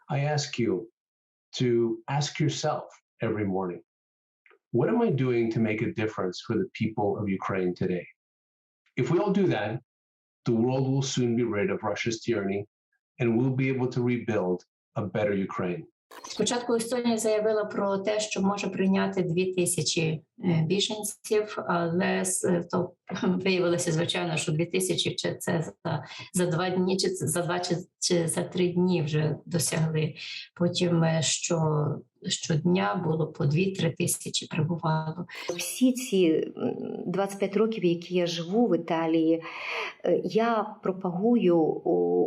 I ask you to ask yourself every morning, what am I doing to make a difference for the people of Ukraine today? If we all do that, the world will soon be rid of Russia's tyranny and we'll be able to rebuild a better Ukraine. Спочатку Естонія заявила про те, що може прийняти 2000 біженців, але то виявилося, звичайно, що 2000 чи це за 2 дні, чи за 2 чи за 3 дні вже досягли. Потім щодня було по 2-3 тисячі прибувало. Всі ці 25 років, які я живу в Італії, я пропагую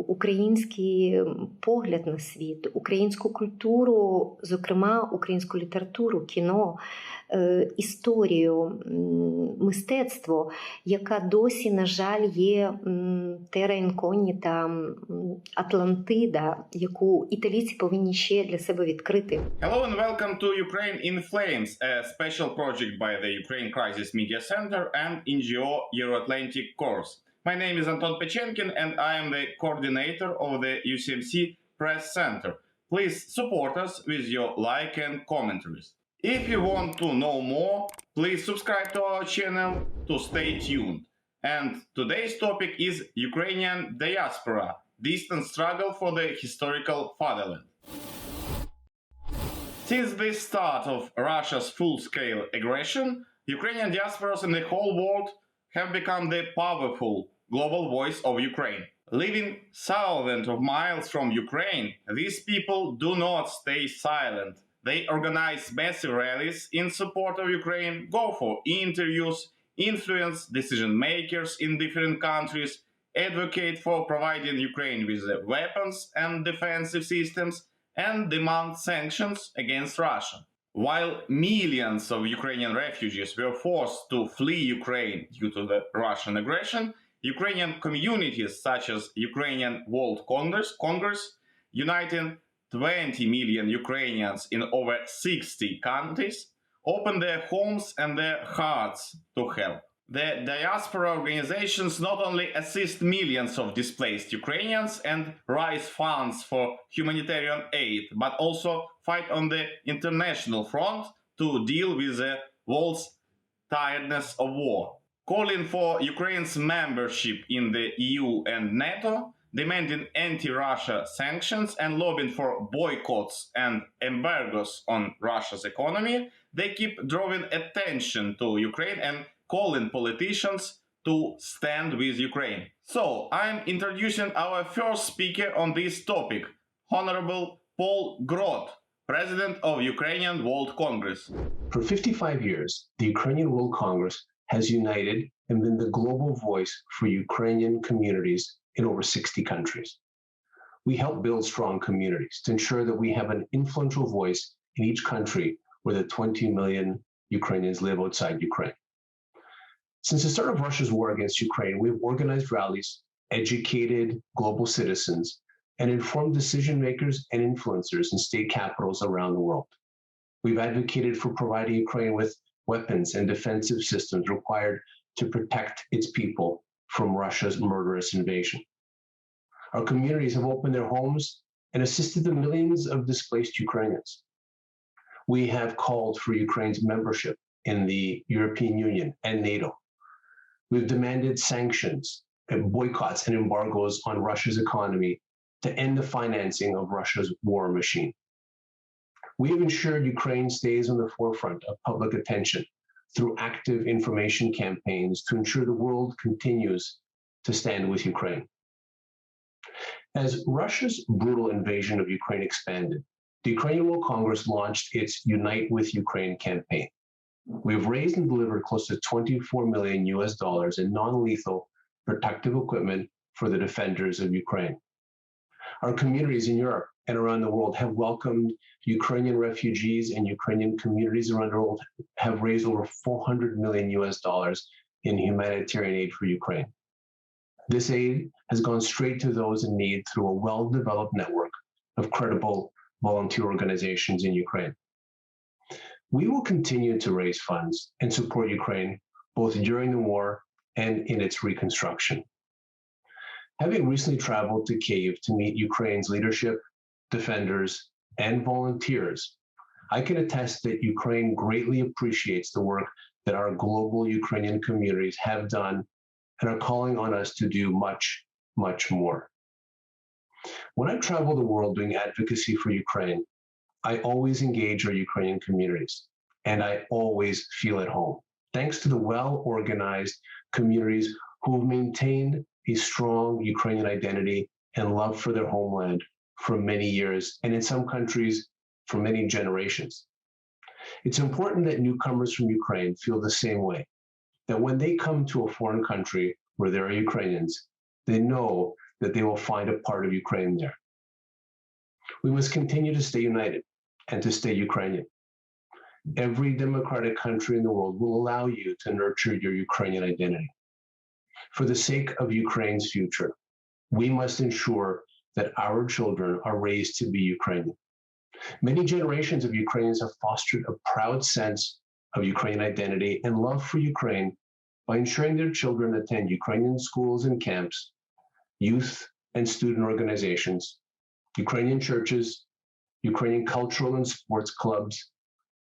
український погляд на світ, українську культуру, зокрема українську літературу, кіно, історію, мистецтво, яка досі, на жаль, є терра інкогніта, Атлантида, яку італійці повинні ще для себе відкрити. Hello and welcome to Ukraine in Flames, a special project by the Ukraine Crisis Media Center and NGO Euro-Atlantic Course. My name is Anton Pechenkin and I am the coordinator of the UCMC Press Center. Please support us with your like and commentaries. If you want to know more, please subscribe to our channel to stay tuned. And today's topic is Ukrainian Diaspora, distant struggle for the historical fatherland. Since the start of Russia's full-scale aggression, Ukrainian diasporas in the whole world have become the powerful global voice of Ukraine. Living thousands of miles from Ukraine, these people do not stay silent. They organize massive rallies in support of Ukraine, go for interviews, influence decision-makers in different countries, advocate for providing Ukraine with weapons and defensive systems, and demand sanctions against Russia. While millions of Ukrainian refugees were forced to flee Ukraine due to the Russian aggression, Ukrainian communities such as Ukrainian World Congress, uniting 20 million Ukrainians in over 60 countries, opened their homes and their hearts to help. The diaspora organizations not only assist millions of displaced Ukrainians and raise funds for humanitarian aid, but also fight on the international front to deal with the world's tiredness of war. Calling for Ukraine's membership in the EU and NATO, demanding anti-Russia sanctions and lobbying for boycotts and embargoes on Russia's economy, they keep drawing attention to Ukraine and calling politicians to stand with Ukraine. So, I'm introducing our first speaker on this topic, Honorable Paul Grod, President of Ukrainian World Congress. For 55 years, the Ukrainian World Congress has united and been the global voice for Ukrainian communities in over 60 countries. We help build strong communities to ensure that we have an influential voice in each country where the 20 million Ukrainians live outside Ukraine. Since the start of Russia's war against Ukraine, we've organized rallies, educated global citizens, and informed decision makers and influencers in state capitals around the world. We've advocated for providing Ukraine with weapons and defensive systems required to protect its people from Russia's murderous invasion. Our communities have opened their homes and assisted the millions of displaced Ukrainians. We have called for Ukraine's membership in the European Union and NATO. We've demanded sanctions, and boycotts, and embargoes on Russia's economy to end the financing of Russia's war machine. We have ensured Ukraine stays on the forefront of public attention through active information campaigns to ensure the world continues to stand with Ukraine. As Russia's brutal invasion of Ukraine expanded, the Ukrainian World Congress launched its Unite with Ukraine campaign. We've raised and delivered close to $24 million in non-lethal protective equipment for the defenders of Ukraine. Our communities in Europe and around the world have welcomed Ukrainian refugees, and Ukrainian communities around the world have raised over $400 million in humanitarian aid for Ukraine. This aid has gone straight to those in need through a well-developed network of credible volunteer organizations in Ukraine. We will continue to raise funds and support Ukraine both during the war and in its reconstruction. Having recently traveled to Kyiv to meet Ukraine's leadership, defenders, and volunteers, I can attest that Ukraine greatly appreciates the work that our global Ukrainian communities have done and are calling on us to do much, much more. When I travel the world doing advocacy for Ukraine, I always engage our Ukrainian communities, and I always feel at home, thanks to the well-organized communities who have maintained a strong Ukrainian identity and love for their homeland for many years, and in some countries, for many generations. It's important that newcomers from Ukraine feel the same way, that when they come to a foreign country where there are Ukrainians, they know that they will find a part of Ukraine there. We must continue to stay united and to stay Ukrainian. Every democratic country in the world will allow you to nurture your Ukrainian identity. For the sake of Ukraine's future, we must ensure that our children are raised to be Ukrainian. Many generations of Ukrainians have fostered a proud sense of Ukrainian identity and love for Ukraine by ensuring their children attend Ukrainian schools and camps, youth and student organizations, Ukrainian churches, Ukrainian cultural and sports clubs,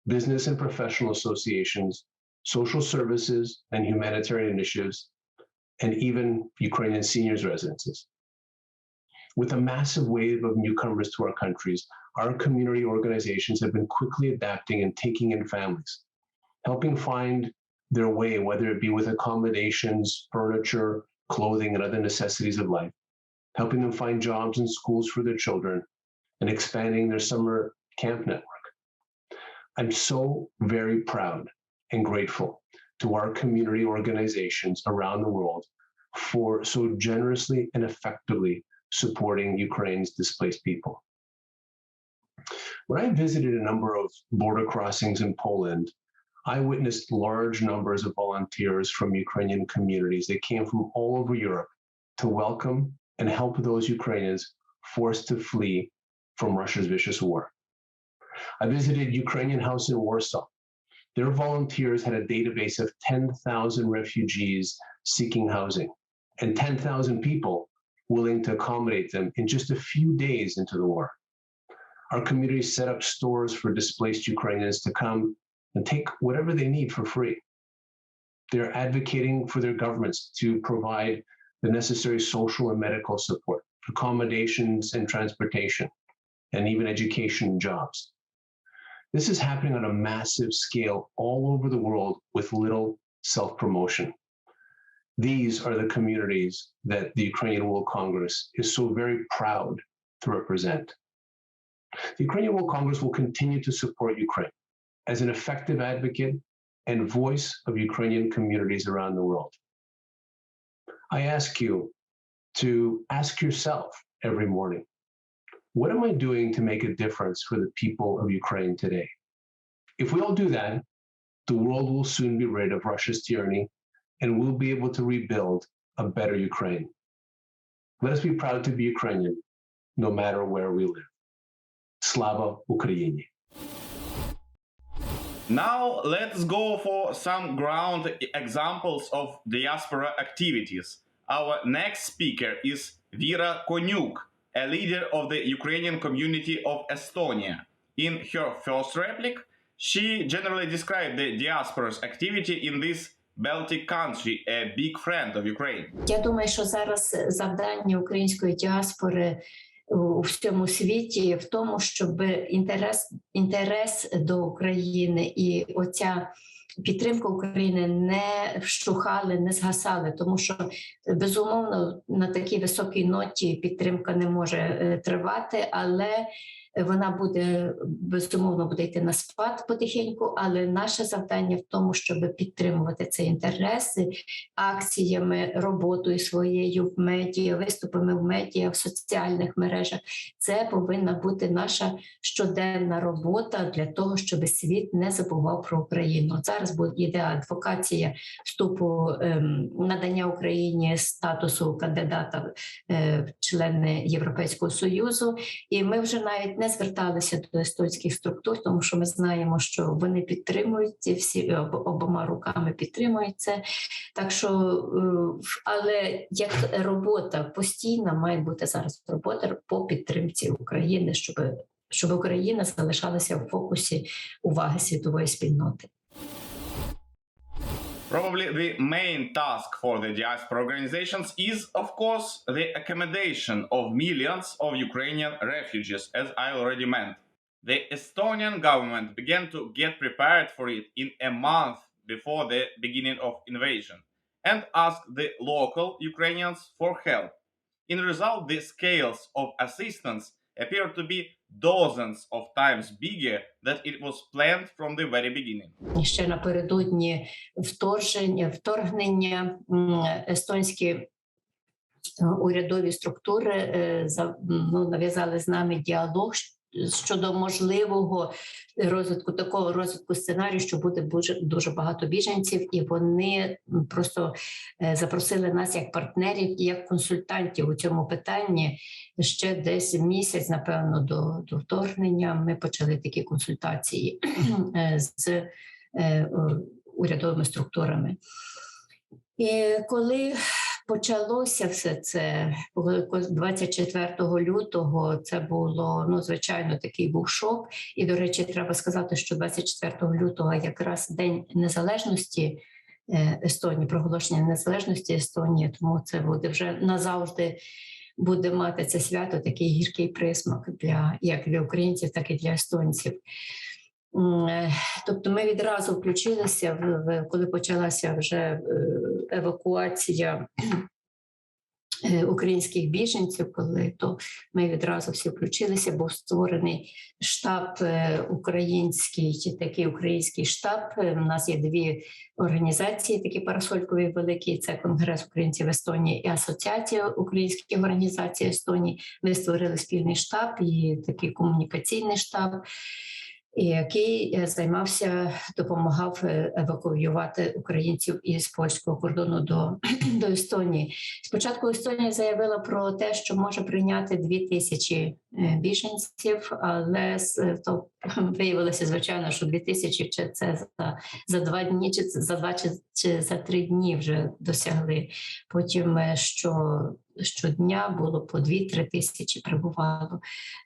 business and professional associations, social services and humanitarian initiatives, and even Ukrainian seniors' residences. With a massive wave of newcomers to our countries, our community organizations have been quickly adapting and taking in families, helping find their way, whether it be with accommodations, furniture, clothing, and other necessities of life, helping them find jobs and schools for their children, and expanding their summer camp network. I'm so very proud and grateful to our community organizations around the world for so generously and effectively supporting Ukraine's displaced people. When I visited a number of border crossings in Poland, I witnessed large numbers of volunteers from Ukrainian communities that came from all over Europe to welcome and help those Ukrainians forced to flee from Russia's vicious war. I visited Ukrainian House in Warsaw. Their volunteers had a database of 10,000 refugees seeking housing and 10,000 people willing to accommodate them in just a few days into the war. Our community set up stores for displaced Ukrainians to come and take whatever they need for free. They're advocating for their governments to provide the necessary social and medical support, accommodations and transportation, and even education and jobs. This is happening on a massive scale all over the world with little self-promotion. These are the communities that the Ukrainian World Congress is so very proud to represent. The Ukrainian World Congress will continue to support Ukraine as an effective advocate and voice of Ukrainian communities around the world. I ask you to ask yourself every morning, what am I doing to make a difference for the people of Ukraine today? If we all do that, the world will soon be rid of Russia's tyranny and we'll be able to rebuild a better Ukraine. Let us be proud to be Ukrainian, no matter where we live. Slava Ukraini. Now let's go for some ground examples of diaspora activities. Our next speaker is Vira, a leader of the Ukrainian community of Estonia. In her first replic, she generally described the diaspora's activity in this Baltic country, a big friend of Ukraine. Я думаю, що зараз завдання української діаспори у всьому світі в тому, щоб інтерес до України і оця підтримка України не вщухали, не згасали, тому що, безумовно, на такій високій ноті підтримка не може тривати, але вона буде, безумовно, буде йти на спад потихеньку, але наше завдання в тому, щоб підтримувати цей інтерес акціями, роботою своєю в медіа, виступами в медіа, в соціальних мережах. Це повинна бути наша щоденна робота для того, щоб світ не забував про Україну. Зараз йде адвокація вступу, надання Україні статусу кандидата в члени Європейського Союзу, і ми вже навіть не не зверталися до естонських структур, тому що ми знаємо, що вони підтримують всі обома руками підтримують це. Так що, але як робота постійна, має бути зараз робота по підтримці України, щоб Україна залишалася в фокусі уваги світової спільноти. Probably the main task for the diaspora organizations is, of course, the accommodation of millions of Ukrainian refugees, as I already meant. The Estonian government began to get prepared for it in a month before the beginning of invasion and asked the local Ukrainians for help. In result, the scales of assistance appear to be dozens of times bigger than it was planned from the very beginning. Ще напередодні вторгнення естонські урядові структури нав'язали з нами діалог щодо можливого такого розвитку сценарію, що буде дуже багато біженців, і вони просто запросили нас як партнерів і як консультантів у цьому питанні. Ще десь місяць, напевно, до вторгнення ми почали такі консультації з урядовими структурами. І коли почалося все це 24 лютого, це було, звичайно, такий був шок. І, до речі, треба сказати, що 24 лютого якраз День Незалежності Естонії, проголошення незалежності Естонії, тому це буде вже назавжди буде мати це свято такий гіркий присмак як для українців, так і для естонців. Тобто ми відразу включилися, коли почалася вже евакуація українських біженців, то ми відразу всі включилися, був створений штаб український, такий український штаб. У нас є дві організації, такі парасолькові великі, це Конгрес українців Естонії і Асоціація українських організацій Естонії. Ми створили спільний штаб і такий комунікаційний штаб, який допомагав евакуювати українців із польського кордону до Естонії. Спочатку Естонія заявила про те, що може прийняти 2000 біженців, але то виявилося, звичайно, що 2000 чи це за 2 дні, чи за 2 чи за 3 дні вже досягли. Потім щодня було по 2-3 тисячі прибувало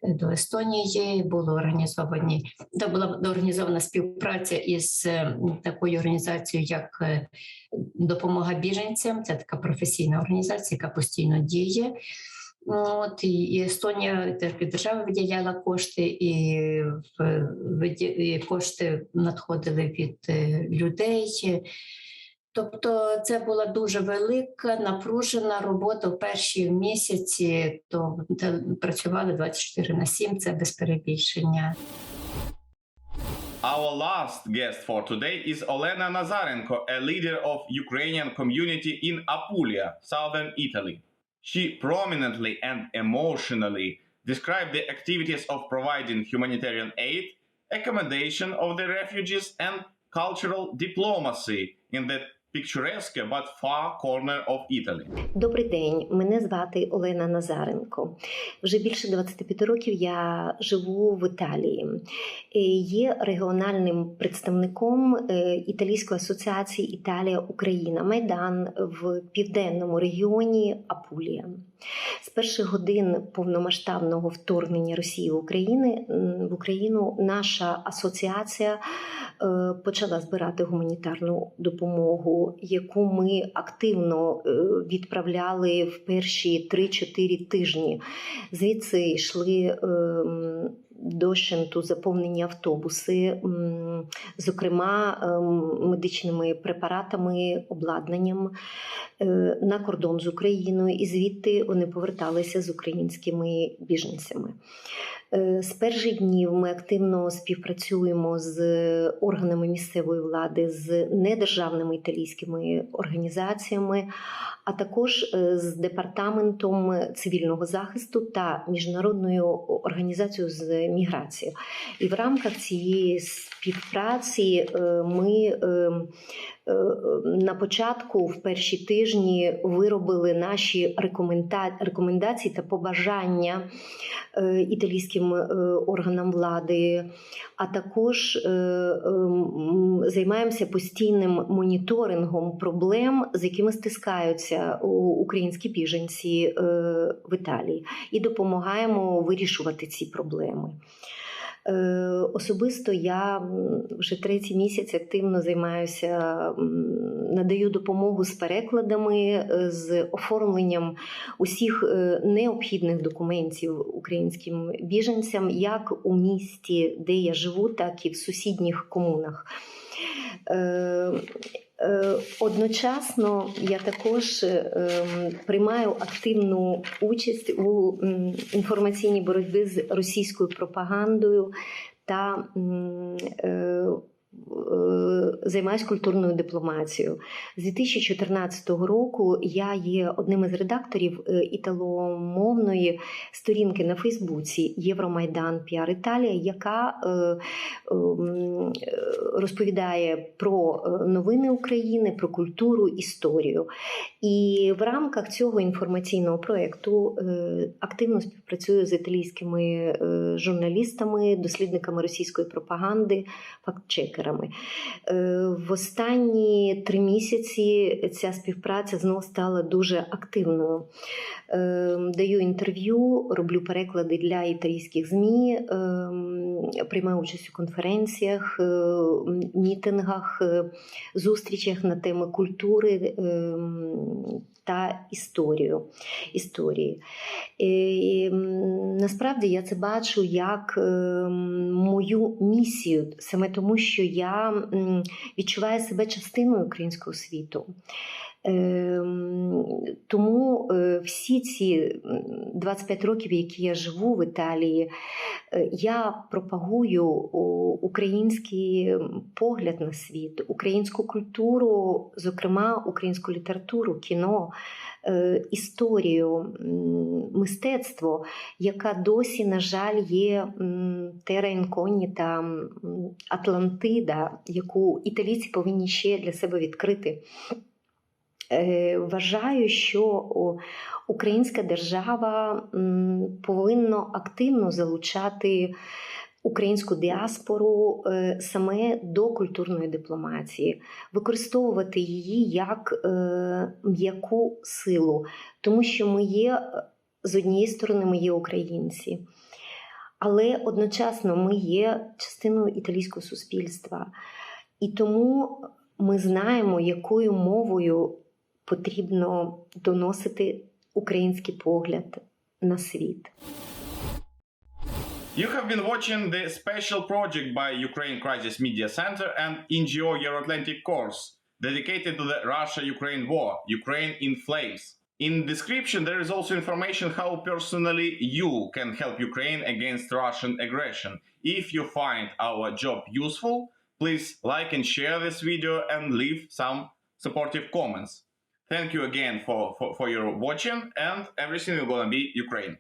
до Естонії. Була організована співпраця із такою організацією, як «Допомога біженцям». Це така професійна організація, яка постійно діє. І Естонія держава виділяла кошти, і кошти надходили від людей. Тобто це була дуже велика, напружена робота в перші місяці, то працювали 24/7, це без перебільшення. Our last guest for today is Olena Nazarenko, a leader of Ukrainian community in Apulia, southern Italy. She prominently and emotionally described the activities of providing humanitarian aid, accommodation of the refugees, and cultural diplomacy in the picturesque but far corner of Italy. Добрий день, мене звати Олена Назаренко. Вже більше 25 років я живу в Італії. Є регіональним представником Італійської асоціації Італія-Україна Майдан в південному регіоні Апулія. З перших годин повномасштабного вторгнення Росії в Україну наша асоціація почала збирати гуманітарну допомогу, яку ми активно відправляли в перші 3-4 тижні. Звідси йшли дощенту заповнені автобуси, зокрема медичними препаратами, обладнанням на кордон з Україною, і звідти вони поверталися з українськими біженцями. З перших днів ми активно співпрацюємо з органами місцевої влади, з недержавними італійськими організаціями, а також з Департаментом цивільного захисту та Міжнародною організацією з міграції. І в рамках цієї співпраці ми на початку, в перші тижні, виробили наші рекомендації та побажання італійським органам влади, а також займаємося постійним моніторингом проблем, з якими стискаються українські біженці в Італії, і допомагаємо вирішувати ці проблеми. Особисто я вже 3-й місяць активно займаюся, надаю допомогу з перекладами, з оформленням усіх необхідних документів українським біженцям, як у місті, де я живу, так і в сусідніх комунах. Одночасно я також приймаю активну участь у інформаційній боротьбі з російською пропагандою та займаюся культурною дипломацією. З 2014 року я є одним із редакторів італомовної сторінки на Фейсбуці «Євромайдан Піар Італія», яка розповідає про новини України, про культуру, історію. І в рамках цього інформаційного проєкту активно співпрацюю з італійськими журналістами, дослідниками російської пропаганди, фактчекерами. В останні 3 місяці ця співпраця знову стала дуже активною. Даю інтерв'ю, роблю переклади для італійських ЗМІ, приймаю участь у конференціях, мітингах, зустрічах на теми культури та історії. І, насправді я це бачу як мою місію, саме тому, що я відчуваю себе частиною українського світу. Тому всі ці 25 років, які я живу в Італії, я пропагую український погляд на світ, українську культуру, зокрема українську літературу, кіно, історію, мистецтво, яка досі, на жаль, є терра інкогніта, Атлантида, яку італійці повинні ще для себе відкрити. Вважаю, що українська держава повинна активно залучати українську діаспору саме до культурної дипломатії, використовувати її як м'яку силу, тому що ми є, з однієї сторони, ми є українці, але одночасно ми є частиною італійського суспільства. І тому ми знаємо, якою мовою потрібно доносити український погляд на світ. You have been watching the special project by Ukraine Crisis Media Center and NGO Euro-Atlantic course dedicated to the Russia-Ukraine war, Ukraine in Flames. In description there is also information how personally you can help Ukraine against Russian aggression. If you find our job useful, please like and share this video and leave some supportive comments. Thank you again for your watching, and everything is gonna be Ukraine.